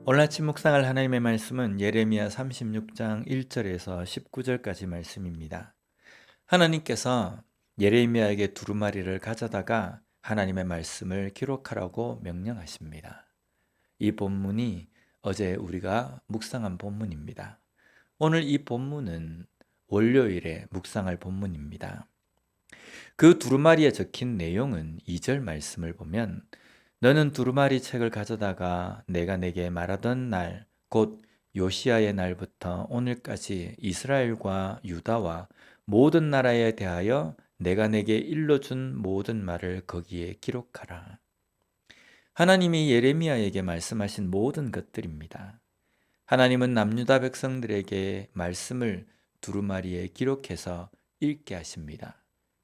오늘 아침 묵상할 하나님의 말씀은 예레미야 36장 1절에서 19절까지 말씀입니다. 하나님께서 예레미야에게 두루마리를 가져다가 하나님의 말씀을 기록하라고 명령하십니다. 이 본문이 어제 우리가 묵상한 본문입니다. 오늘 이 본문은 월요일에 묵상할 본문입니다. 그 두루마리에 적힌 내용은 2절 말씀을 보면 너는 두루마리 책을 가져다가 내가 내게 말하던 날, 곧 요시야의 날부터 오늘까지 이스라엘과 유다와 모든 나라에 대하여 내가 내게 일러준 모든 말을 거기에 기록하라. 하나님이 예레미야에게 말씀하신 모든 것들입니다. 하나님은 남유다 백성들에게 말씀을 두루마리에 기록해서 읽게 하십니다.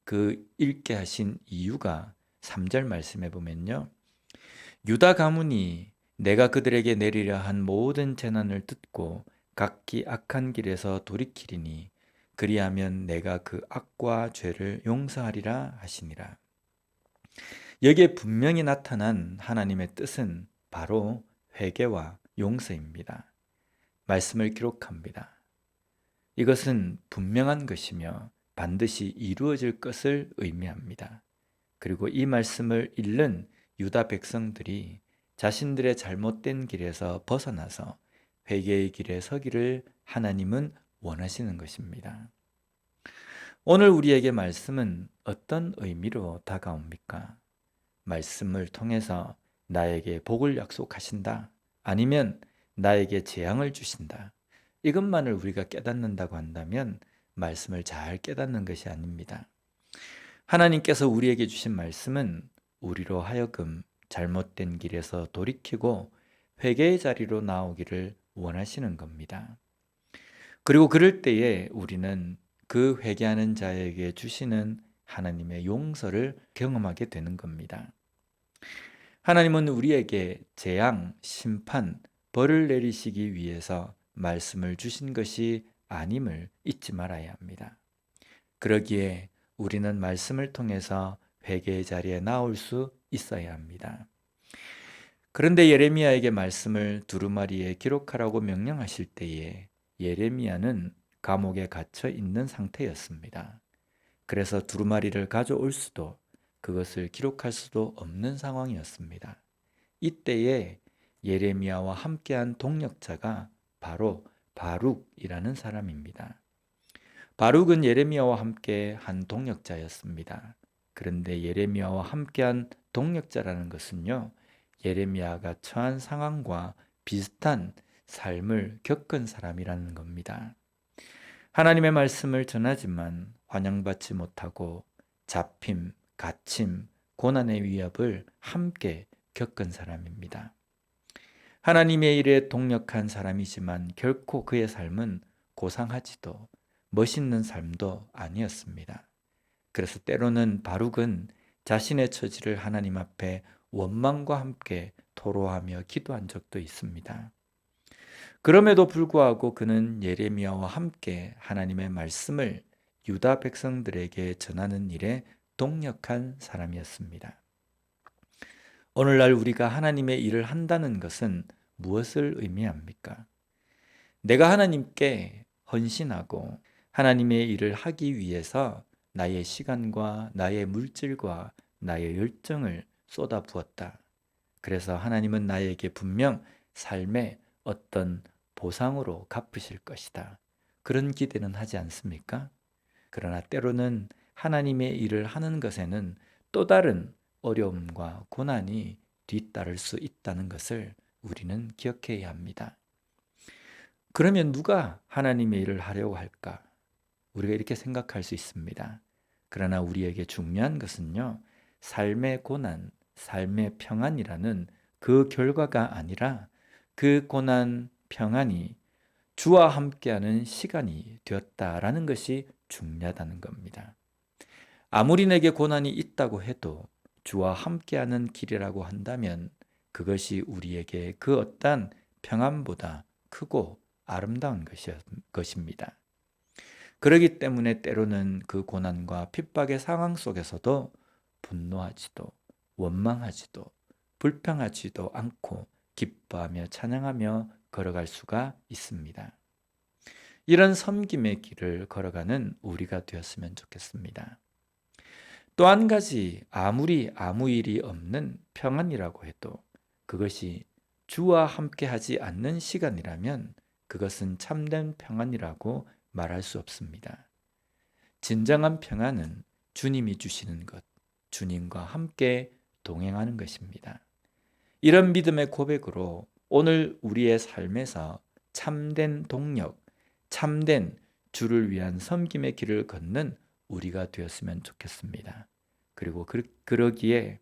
그 읽게 하신 이유가 3절 말씀해 보면요. 유다 가문이 내가 그들에게 내리려 한 모든 재난을 듣고 각기 악한 길에서 돌이키리니 그리하면 내가 그 악과 죄를 용서하리라 하시니라. 여기에 분명히 나타난 하나님의 뜻은 바로 회개와 용서입니다. 말씀을 기록합니다. 이것은 분명한 것이며 반드시 이루어질 것을 의미합니다. 그리고 이 말씀을 읽는 유다 백성들이 자신들의 잘못된 길에서 벗어나서 회개의 길에 서기를 하나님은 원하시는 것입니다. 오늘 우리에게 말씀은 어떤 의미로 다가옵니까? 말씀을 통해서 나에게 복을 약속하신다. 아니면 나에게 재앙을 주신다. 이것만을 우리가 깨닫는다고 한다면 말씀을 잘 깨닫는 것이 아닙니다. 하나님께서 우리에게 주신 말씀은 우리로 하여금 잘못된 길에서 돌이키고 회개의 자리로 나오기를 원하시는 겁니다. 그리고 그럴 때에 우리는 그 회개하는 자에게 주시는 하나님의 용서를 경험하게 되는 겁니다. 하나님은 우리에게 재앙, 심판, 벌을 내리시기 위해서 말씀을 주신 것이 아님을 잊지 말아야 합니다. 그러기에 우리는 말씀을 통해서 회개의 자리에 나올 수 있어야 합니다. 그런데 예레미야에게 말씀을 두루마리에 기록하라고 명령하실 때에 예레미야는 감옥에 갇혀 있는 상태였습니다. 그래서 두루마리를 가져올 수도 그것을 기록할 수도 없는 상황이었습니다. 이때에 예레미야와 함께한 동역자가 바로 바룩이라는 사람입니다. 바룩은 예레미야와 함께 한 동역자였습니다. 그런데 예레미야와 함께한 동역자라는 것은요, 예레미야가 처한 상황과 비슷한 삶을 겪은 사람이라는 겁니다. 하나님의 말씀을 전하지만 환영받지 못하고 잡힘, 갇힘, 고난의 위협을 함께 겪은 사람입니다. 하나님의 일에 동역한 사람이지만 결코 그의 삶은 고상하지도 멋있는 삶도 아니었습니다. 그래서 때로는 바룩은 자신의 처지를 하나님 앞에 원망과 함께 토로하며 기도한 적도 있습니다. 그럼에도 불구하고 그는 예레미야와 함께 하나님의 말씀을 유다 백성들에게 전하는 일에 동역한 사람이었습니다. 오늘날 우리가 하나님의 일을 한다는 것은 무엇을 의미합니까? 내가 하나님께 헌신하고 하나님의 일을 하기 위해서 나의 시간과 나의 물질과 나의 열정을 쏟아 부었다. 그래서 하나님은 나에게 분명 삶의 어떤 보상으로 갚으실 것이다. 그런 기대는 하지 않습니까? 그러나 때로는 하나님의 일을 하는 것에는 또 다른 어려움과 고난이 뒤따를 수 있다는 것을 우리는 기억해야 합니다. 그러면 누가 하나님의 일을 하려고 할까? 우리가 이렇게 생각할 수 있습니다. 그러나 우리에게 중요한 것은요, 삶의 고난, 삶의 평안이라는 그 결과가 아니라 그 고난, 평안이 주와 함께하는 시간이 되었다라는 것이 중요하다는 겁니다. 아무리 내게 고난이 있다고 해도 주와 함께하는 길이라고 한다면 그것이 우리에게 그 어떤 평안보다 크고 아름다운 것입니다. 그렇기 때문에 때로는 그 고난과 핍박의 상황 속에서도 분노하지도 원망하지도 불평하지도 않고 기뻐하며 찬양하며 걸어갈 수가 있습니다. 이런 섬김의 길을 걸어가는 우리가 되었으면 좋겠습니다. 또 한 가지, 아무리 아무 일이 없는 평안이라고 해도 그것이 주와 함께 하지 않는 시간이라면 그것은 참된 평안이라고 말할 수 없습니다. 진정한 평안은 주님이 주시는 것, 주님과 함께 동행하는 것입니다. 이런 믿음의 고백으로 오늘 우리의 삶에서 참된 동력, 참된 주를 위한 섬김의 길을 걷는 우리가 되었으면 좋겠습니다. 그리고 그러기에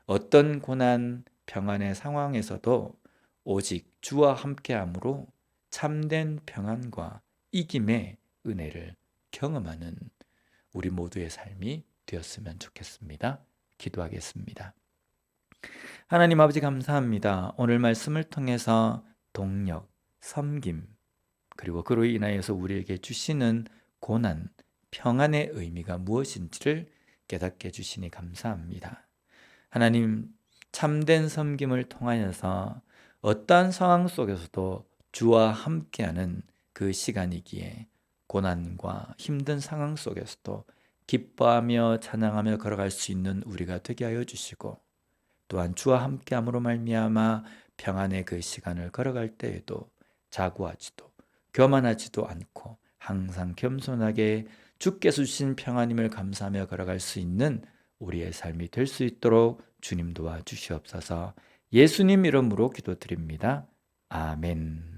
어떤 고난, 평안의 상황에서도 오직 주와 함께함으로 참된 평안과 이김의 은혜를 경험하는 우리 모두의 삶이 되었으면 좋겠습니다. 기도하겠습니다. 하나님 아버지 감사합니다. 오늘 말씀을 통해서 동력, 섬김, 그리고 그로 인하여서 우리에게 주시는 고난, 평안의 의미가 무엇인지를 깨닫게 해주시니 감사합니다. 하나님, 참된 섬김을 통하여서 어떠한 상황 속에서도 주와 함께하는 그 시간이기에 고난과 힘든 상황 속에서도 기뻐하며 찬양하며 걸어갈 수 있는 우리가 되게 하여 주시고, 또한 주와 함께함으로 말미암아 평안의 그 시간을 걸어갈 때에도 자고하지도 교만하지도 않고 항상 겸손하게 주께서 주신 평안임을 감사하며 걸어갈 수 있는 우리의 삶이 될 수 있도록 주님 도와주시옵소서. 예수님 이름으로 기도드립니다. 아멘.